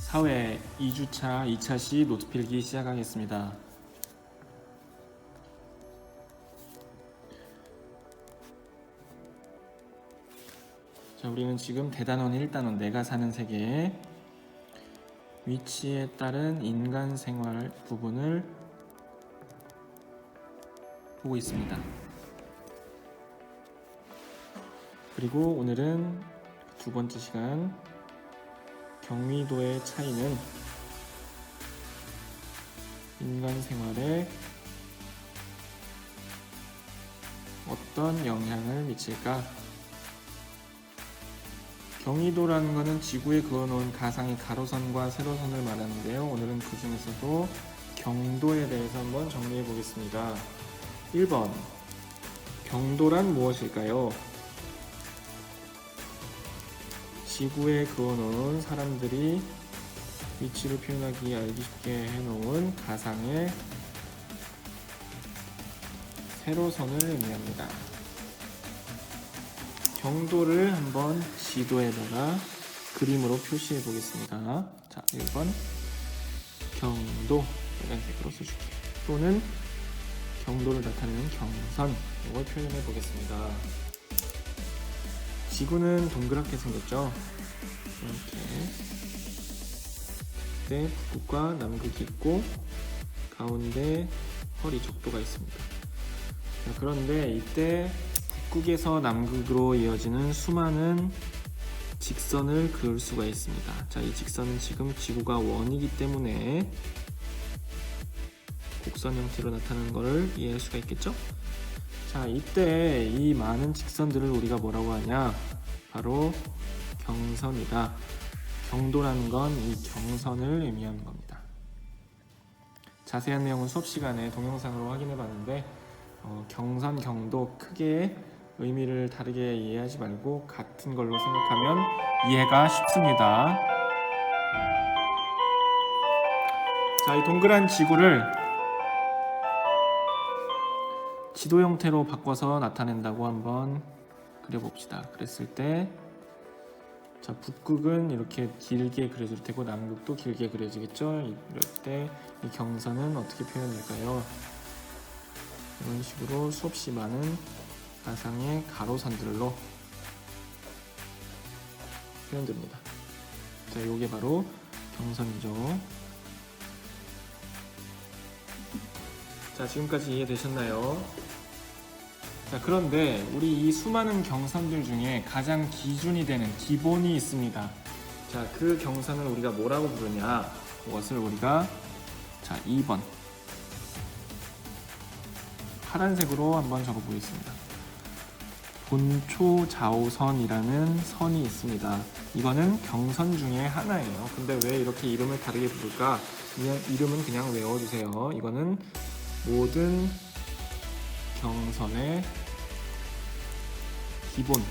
사회 2주차 2차시 노트 필기 시작하겠습니다. 자, 우리는 지금 대단원 1단원 내가 사는 세계의 위치에 따른 인간 생활 부분을 보고 있습니다. 그리고 오늘은 두 번째 시간 경미도의 차이는 인간 생활에 어떤 영향을 미칠까? 경위도라는 것은 지구에 그어놓은 가상의 가로선과 세로선을 말하는데요. 오늘은 그 중에서도 경도에 대해서 한번 정리해 보겠습니다. 1번, 경도란 무엇일까요? 지구에 그어놓은 사람들이 위치를 표현하기 알기 쉽게 해놓은 가상의 세로선을 의미합니다. 경도를 한번 지도에다가 그림으로 표시해 보겠습니다. 자, 1번 경도 빨간색으로 써줄게요. 또는 경도를 나타내는 경선, 이걸 표현해 보겠습니다. 지구는 동그랗게 생겼죠. 이렇게 북극과 남극이 있고 가운데 허리 적도가 있습니다. 자, 그런데 이때 북극에서 남극으로 이어지는 수많은 직선을 그을 수가 있습니다. 자, 이 직선은 지금 지구가 원이기 때문에 곡선 형태로 나타나는 것을 이해할 수가 있겠죠? 자, 이때 이 많은 직선들을 우리가 뭐라고 하냐? 바로 경선이다. 경도라는 건 이 경선을 의미하는 겁니다. 자세한 내용은 수업 시간에 동영상으로 확인해 봤는데 경선, 경도 크게 의미를 다르게 이해하지 말고 같은 걸로 생각하면 이해가 쉽습니다. 자, 이 동그란 지구를 지도 형태로 바꿔서 나타낸다고 한번 그려봅시다. 그랬을 때 자, 북극은 이렇게 길게 그려질 테고 남극도 길게 그려지겠죠. 이럴 때 이 경선은 어떻게 표현될까요? 이런 식으로 수없이 많은 가상의 가로선들로 표현됩니다. 자, 이게 바로 경선이죠. 자, 지금까지 이해되셨나요? 자, 그런데 우리 이 수많은 경선들 중에 가장 기준이 되는 기본이 있습니다. 자, 그 경선을 우리가 뭐라고 부르냐? 그것을 우리가 2번 파란색으로 한번 적어보겠습니다. 본초좌우선이라는 선이 있습니다. 이거는 경선 중에 하나예요. 근데 왜 이렇게 이름을 다르게 부를까? 그냥 이름은 그냥 외워주세요. 이거는 모든 경선의 기본,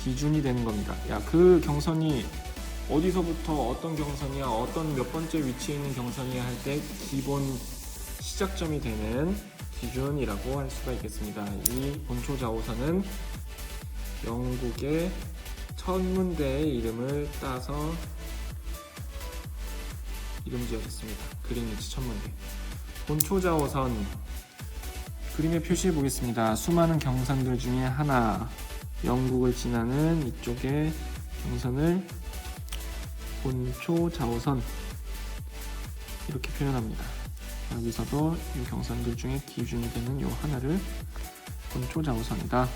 기준이 되는 겁니다. 야, 그 경선이 어디서부터 어떤 경선이야, 어떤 몇 번째 위치에 있는 경선이야 할 때 기본 시작점이 되는 기준이라고 할 수가 있겠습니다. 이 본초좌우선은 영국의 천문대의 이름을 따서 이름 지어졌습니다. 그린위치 천문대. 본초좌우선 그림에 표시해 보겠습니다. 수많은 경선들 중에 하나, 영국을 지나는 이쪽의 경선을 본초좌우선 이렇게 표현합니다. 여기서도 이 경선들 중에 기준이 되는 이 하나를 본초좌우선이다.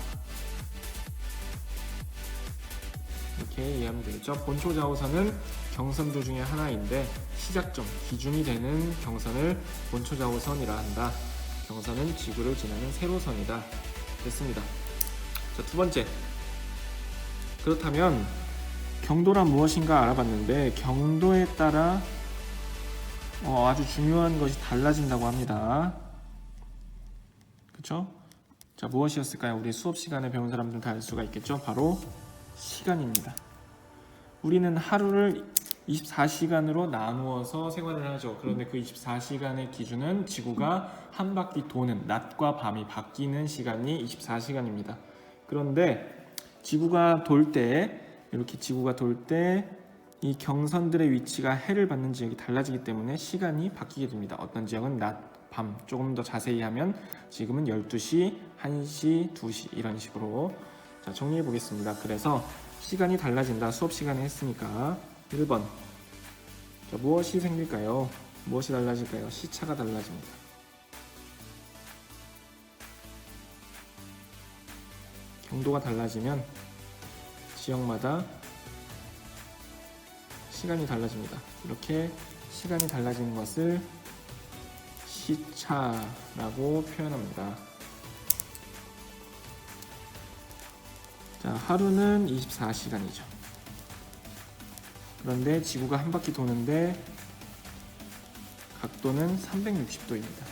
이렇게 이해하면 되겠죠. 본초좌우선은 경선들 중에 하나인데 시작점, 기준이 되는 경선을 본초좌우선이라 한다. 경선은 지구를 지나는 세로선이다. 됐습니다. 자, 두 번째. 그렇다면 경도란 무엇인가 알아봤는데 경도에 따라 아주 중요한 것이 달라진다고 합니다. 그렇죠? 자, 무엇이었을까요? 우리 수업 시간에 배운 사람들 다 알 수가 있겠죠? 바로 시간입니다. 우리는 하루를 24시간으로 나누어서 생활을 하죠. 그런데 그 24시간의 기준은 지구가 한 바퀴 도는 낮과 밤이 바뀌는 시간이 24시간입니다. 그런데 지구가 돌 때 이렇게 지구가 돌 때 이 경선들의 위치가 해를 받는 지역이 달라지기 때문에 시간이 바뀌게 됩니다. 어떤 지역은 낮, 밤, 조금 더 자세히 하면 지금은 12시, 1시, 2시 이런 식으로. 자, 정리해 보겠습니다. 그래서 시간이 달라진다. 수업 시간에 했으니까 1번. 자, 무엇이 생길까요? 무엇이 달라질까요? 시차가 달라집니다. 경도가 달라지면 지역마다 시간이 달라집니다. 이렇게 시간이 달라지는 것을 시차라고 표현합니다. 자, 하루는 24시간이죠. 그런데 지구가 한 바퀴 도는데 각도는 360도입니다.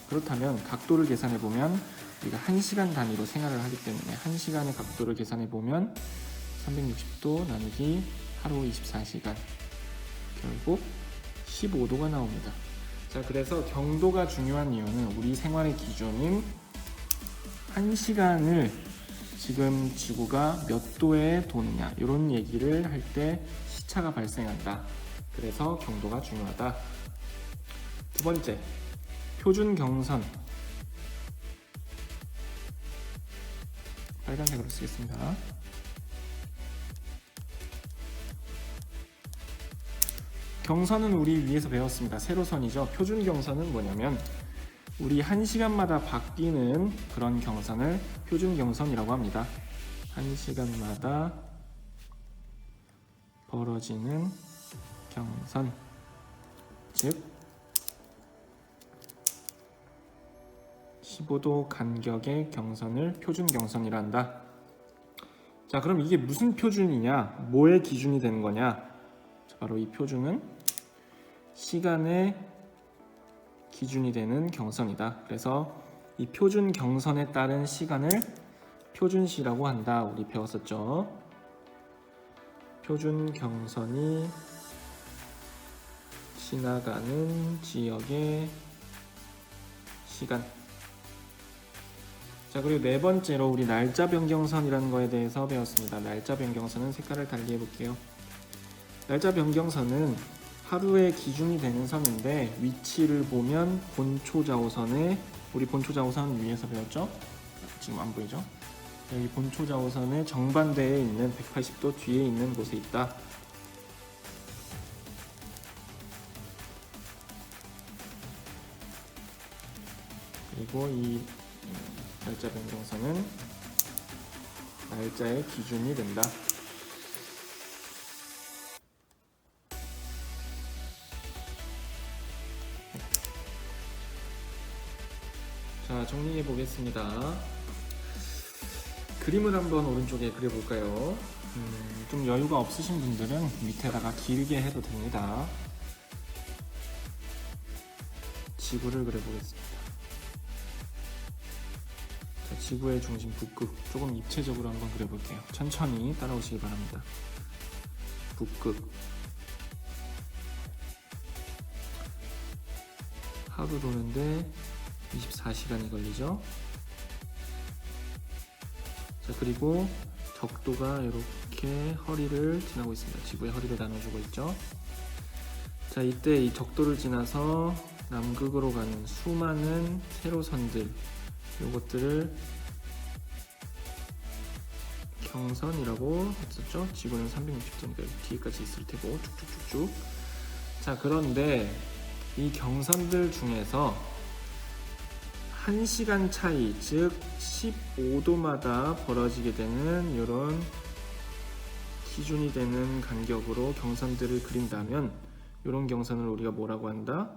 그렇다면 각도를 계산해 보면 우리가 1시간 단위로 생활을 하기 때문에 1시간의 각도를 계산해 보면 360도 나누기 하루 24시간, 결국 15도가 나옵니다. 자, 그래서 경도가 중요한 이유는 우리 생활의 기준인 1시간을 지금 지구가 몇 도에 도느냐 이런 얘기를 할 때 시차가 발생한다. 그래서 경도가 중요하다. 두 번째, 표준 경선. 빨간색으로 쓰겠습니다. 경선은 우리 위에서 배웠습니다. 세로선이죠. 표준 경선은 뭐냐면 우리 1시간마다 바뀌는 그런 경선을 표준 경선이라고 합니다. 1시간마다 벌어지는 경선, 즉 15도 간격의 경선을 표준 경선이라 한다. 자, 그럼 이게 무슨 표준이냐? 뭐의 기준이 되는 거냐? 자, 바로 이 표준은 시간의 기준이 되는 경선이다. 그래서 이 표준 경선에 따른 시간을 표준시라고 한다. 우리 배웠었죠. 표준 경선이 지나가는 지역의 시간. 자, 그리고 네 번째로 우리 날짜 변경선이라는 거에 대해서 배웠습니다. 날짜 변경선은 색깔을 달리 해볼게요. 날짜 변경선은 하루의 기준이 되는 선인데 위치를 보면 본초 좌우선에, 우리 본초 좌우선 위에서 배웠죠? 지금 안 보이죠? 여기 본초 좌우선의 정반대에 있는 180도 뒤에 있는 곳에 있다. 그리고 이 날짜 변경선은 날짜의 기준이 된다. 자, 정리해 보겠습니다. 그림을 한번 오른쪽에 그려볼까요? 좀 여유가 없으신 분들은 밑에다가 길게 해도 됩니다. 지구를 그려보겠습니다. 자, 지구의 중심 북극, 조금 입체적으로 한번 그려볼게요. 천천히 따라오시기 바랍니다. 북극, 하루 도는데 24시간이 걸리죠. 자, 그리고 적도가 이렇게 허리를 지나고 있습니다. 지구의 허리를 나눠주고 있죠. 자, 이때 이 적도를 지나서 남극으로 가는 수많은 세로선들, 이것들을 경선이라고 했었죠. 지구는 360도니까 뒤에까지 있을 테고 쭉쭉쭉쭉. 자, 그런데 이 경선들 중에서 1시간 차이, 즉 15도마다 벌어지게 되는 이런 기준이 되는 간격으로 경선들을 그린다면 이런 경선을 우리가 뭐라고 한다?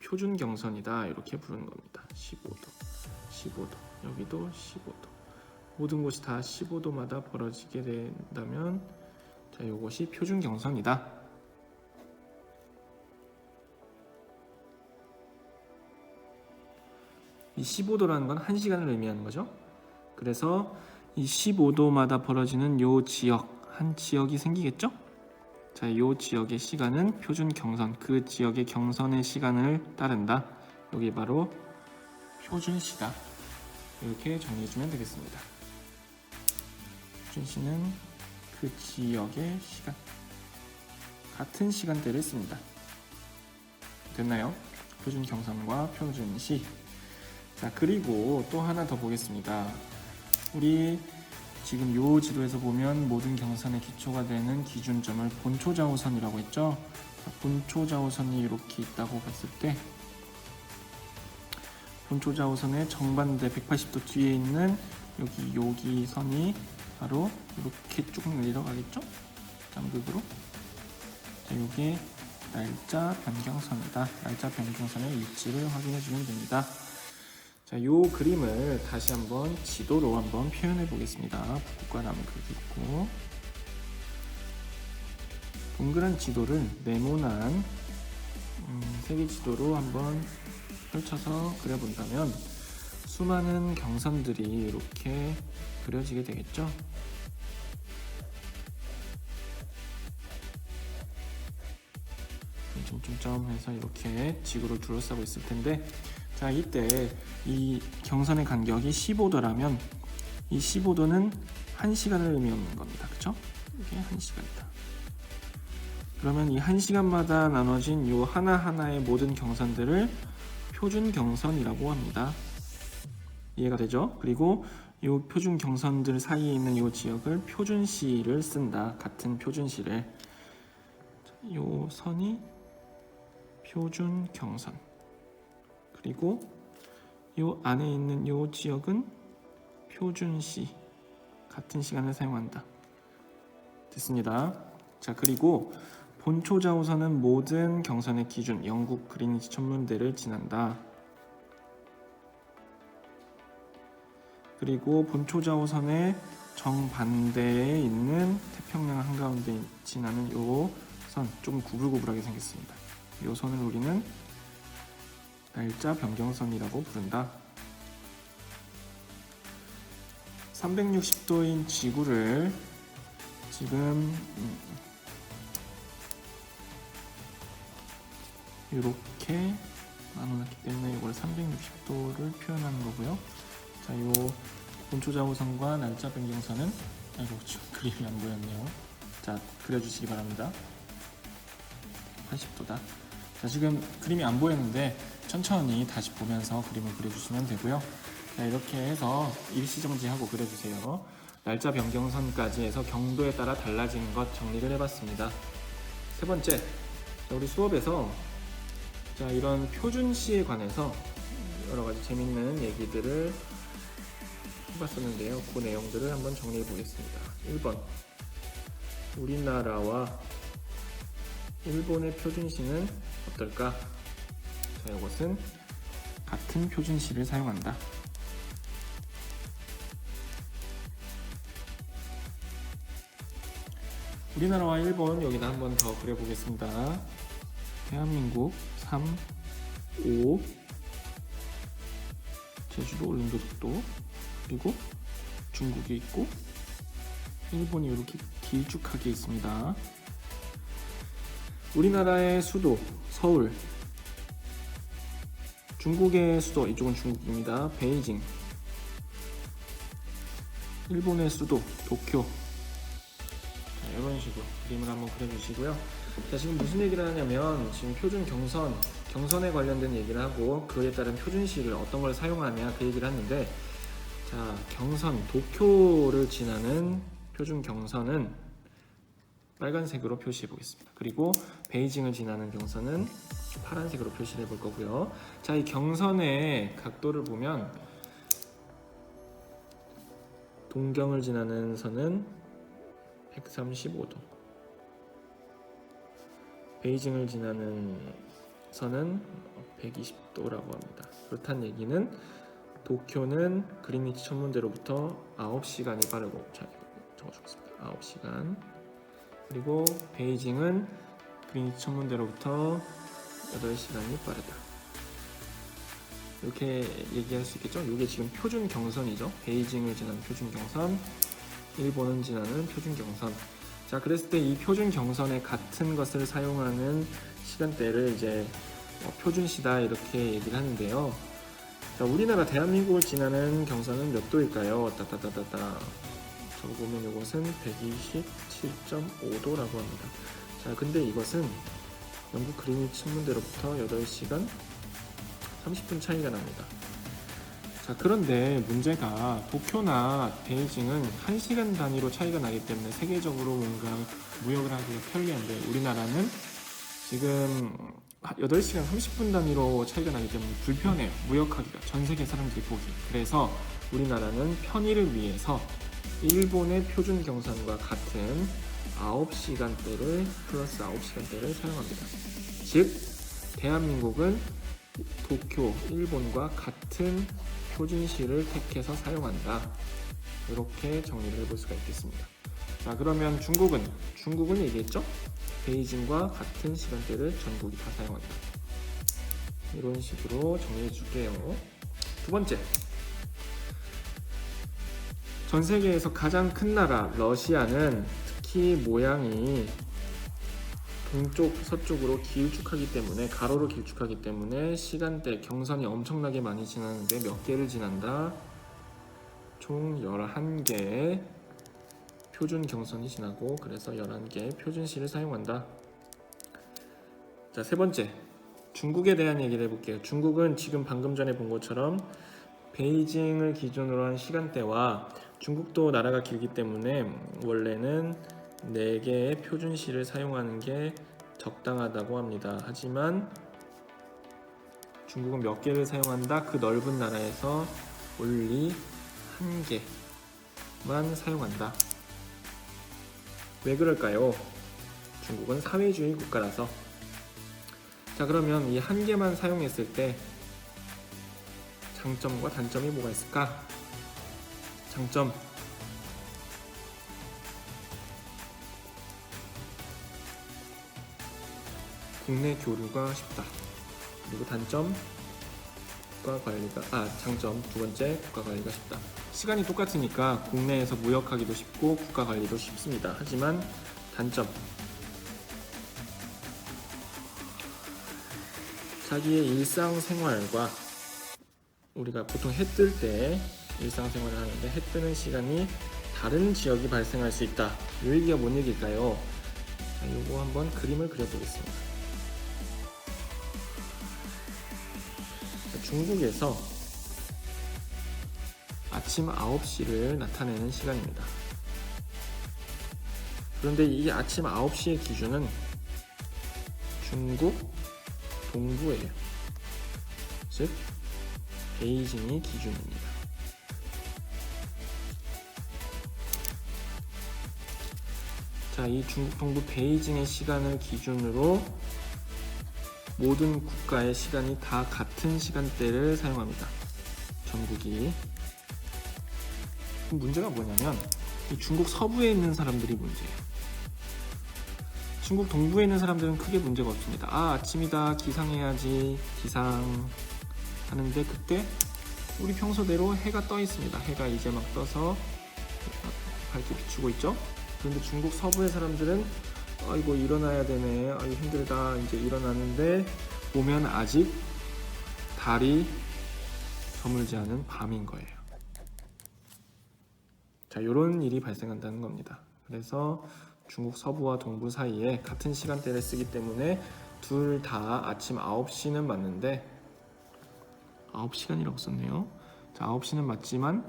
표준 경선이다. 이렇게 부르는 겁니다. 15도, 15도, 여기도 15도. 모든 곳이 다 15도마다 벌어지게 된다면 자, 이것이 표준 경선이다. 이 15도라는 건 1시간을 의미하는 거죠. 그래서 이 15도마다 벌어지는 요 지역, 한 지역이 생기겠죠? 자, 요 지역의 시간은 표준 경선, 그 지역의 경선의 시간을 따른다. 여기 바로 표준시다. 이렇게 정리해주면 되겠습니다. 표준시는 그 지역의 시간. 같은 시간대를 씁니다. 됐나요? 표준 경선과 표준시. 자, 그리고 또 하나 더 보겠습니다. 우리 지금 요 지도에서 보면 모든 경선의 기초가 되는 기준점을 본초좌우선이라고 했죠. 본초좌우선이 이렇게 있다고 봤을 때 본초좌우선의 정반대 180도 뒤에 있는 여기 선이 바로 이렇게 쭉 내려가겠죠? 짱극으로. 자, 이게 날짜 변경선이다. 날짜 변경선의 위치를 확인해 주면 됩니다. 자, 요 그림을 다시 한번 지도로 한번 표현해 보겠습니다. 붓과 나무 그리기 있고, 동그란 지도를 네모난 세계 지도로 한번 펼쳐서 그려본다면 수많은 경선들이 이렇게 그려지게 되겠죠. 점점점 해서 이렇게 지구를 둘러싸고 있을 텐데, 자, 이때 이 경선의 간격이 15도라면 이 15도는 1시간을 의미하는 겁니다. 그쵸? 이게 1시간이다. 그러면 이 1시간마다 나눠진 이 하나하나의 모든 경선들을 표준 경선이라고 합니다. 이해가 되죠? 그리고 이 표준 경선들 사이에 있는 이 지역을 표준시를 쓴다. 같은 표준시를. 이 선이 표준 경선. 그리고 이 안에 있는 이 지역은 표준시. 같은 시간을 사용한다. 됐습니다. 자, 그리고 본초좌우선은 모든 경선의 기준 영국 그리니치 천문대를 지난다. 그리고 본초좌우선의 정반대에 있는 태평양 한가운데 지나는 요 선, 조금 구불구불하게 생겼습니다. 요 선을 우리는 날짜 변경선이라고 부른다. 360도인 지구를 지금 이렇게 나눠놨기 때문에 이걸 360도를 표현하는 거고요. 자, 요 본초좌우선과 날짜 변경선은, 아이고, 그림이 안 보였네요. 자, 그려주시기 바랍니다. 80도다. 자, 지금 그림이 안 보였는데 천천히 다시 보면서 그림을 그려주시면 되고요. 자, 이렇게 해서 일시정지하고 그려주세요. 날짜 변경선까지 해서 경도에 따라 달라지는 것 정리를 해봤습니다. 세 번째, 자, 우리 수업에서 자, 이런 표준시에 관해서 여러가지 재밌는 얘기들을 해봤었는데요. 그 내용들을 한번 정리해 보겠습니다. 1번, 우리나라와 일본의 표준시는 어떨까? 자, 이것은 같은 표준시를 사용한다. 우리나라와 일본, 여기다 한번 더 그려보겠습니다. 대한민국 3, 5, 제주도, 울릉도, 독도, 그리고 중국이 있고 일본이 이렇게 길쭉하게 있습니다. 우리나라의 수도 서울, 중국의 수도, 이쪽은 중국입니다. 베이징, 일본의 수도 도쿄. 자, 이런 식으로 그림을 한번 그려주시고요. 자, 지금 무슨 얘기를 하냐면 지금 표준 경선에 관련된 얘기를 하고 그에 따른 표준시를 어떤 걸 사용하냐 그 얘기를 하는데, 자, 경선 도쿄를 지나는 표준 경선은 빨간색으로 표시해 보겠습니다. 그리고 베이징을 지나는 경선은 파란색으로 표시를 해볼 거고요. 자, 이 경선의 각도를 보면 동경을 지나는 선은 135도, 베이징을 지나는 선은 120도라고 합니다. 그렇다는 얘기는 도쿄는 그리니치 천문대로부터 9시간이 빠르고, 자, 적어주겠습니다. 9시간. 그리고 베이징은 그리니치 천문대로부터 8시간이 빠르다. 이렇게 얘기할 수 있겠죠? 이게 지금 표준 경선이죠. 베이징을 지나는 표준 경선, 일본을 지나는 표준 경선. 자, 그랬을 때 이 표준 경선에 같은 것을 사용하는 시간대를 이제 표준시다 이렇게 얘기를 하는데요. 자, 우리나라 대한민국을 지나는 경선은 몇 도일까요? 따따따따따. 적어보면 이것은 127.5도라고 합니다. 자, 근데 이것은 영국 그린위치 신문대로부터 8시간 30분 차이가 납니다. 자, 그런데 문제가 도쿄나 베이징은 1시간 단위로 차이가 나기 때문에 세계적으로 뭔가 무역을 하기가 편리한데, 우리나라는 지금 8시간 30분 단위로 차이가 나기 때문에 불편해요. 무역하기가, 전 세계 사람들이 보기. 그래서 우리나라는 편의를 위해서 일본의 표준 경선과 같은 9시간대를 플러스 9시간대를 사용합니다. 즉, 대한민국은 도쿄, 일본과 같은 표준시를 택해서 사용한다. 이렇게 정리를 해볼 수가 있겠습니다. 자, 그러면 중국은 얘기했죠? 베이징과 같은 시간대를 전국이 다 사용한다. 이런 식으로 정리해 줄게요. 두 번째, 전 세계에서 가장 큰 나라 러시아는 특히 모양이 동쪽, 서쪽으로 길쭉하기 때문에, 가로로 길쭉하기 때문에 시간대, 경선이 엄청나게 많이 지나는데 몇 개를 지난다? 총 11개의 표준 경선이 지나고, 그래서 11개의 표준시를 사용한다. 자, 세 번째, 중국에 대한 얘기를 해볼게요. 중국은 지금 방금 전에 본 것처럼 베이징을 기준으로 한 시간대와, 중국도 나라가 길기 때문에 원래는 4개의 표준시를 사용하는 게 적당하다고 합니다. 하지만 중국은 몇 개를 사용한다? 그 넓은 나라에서 only 1개만 사용한다. 왜 그럴까요? 중국은 사회주의 국가라서. 자, 그러면 이 1개만 사용했을 때 장점과 단점이 뭐가 있을까? 장점, 국내 교류가 쉽다. 그리고 단점, 장점 두 번째, 국가 관리가 쉽다. 시간이 똑같으니까 국내에서 무역하기도 쉽고 국가 관리도 쉽습니다. 하지만 단점, 자기의 일상생활과, 우리가 보통 해 뜰 때 일상생활을 하는데 해 뜨는 시간이 다른 지역이 발생할 수 있다. 이 얘기가 뭔 얘기일까요? 자, 이거 한번 그림을 그려보겠습니다. 자, 중국에서 아침 9시를 나타내는 시간입니다. 그런데 이 아침 9시의 기준은 중국 동부예요. 즉, 베이징이 기준입니다. 자, 이 중국 동부 베이징의 시간을 기준으로 모든 국가의 시간이 다 같은 시간대를 사용합니다. 전국이. 문제가 뭐냐면 이 중국 서부에 있는 사람들이 문제예요. 중국 동부에 있는 사람들은 크게 문제가 없습니다. 아, 아침이다, 기상해야지, 기상 하는데 그때 우리 평소대로 해가 떠 있습니다. 해가 이제 막 떠서 밝게 비추고 있죠. 그런데 중국 서부의 사람들은 아이고 일어나야 되네, 아이고 힘들다, 이제 일어나는데 보면 아직 달이 저물지 않은 밤인 거예요. 자, 이런 일이 발생한다는 겁니다. 그래서 중국 서부와 동부 사이에 같은 시간대를 쓰기 때문에 둘 다 아침 9시는 맞는데, 9시간이라고 썼네요. 자, 9시는 맞지만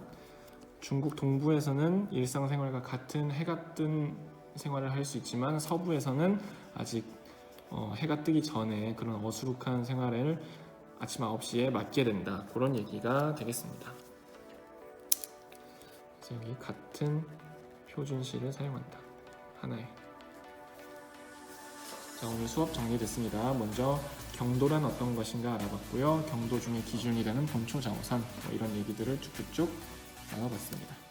중국 동부에서는 일상생활과 같은 해가 뜬 생활을 할 수 있지만 서부에서는 아직 해가 뜨기 전에 그런 어수룩한 생활을 아침 9시에 맞게 된다. 그런 얘기가 되겠습니다. 그래서 여기 같은 표준시를 사용한다. 하나에. 자, 오늘 수업 정리됐습니다. 먼저 경도란 어떤 것인가 알아봤고요. 경도 중의 기준이라는 본초 좌우선, 이런 얘기들을 쭉쭉쭉 나눠봤습니다.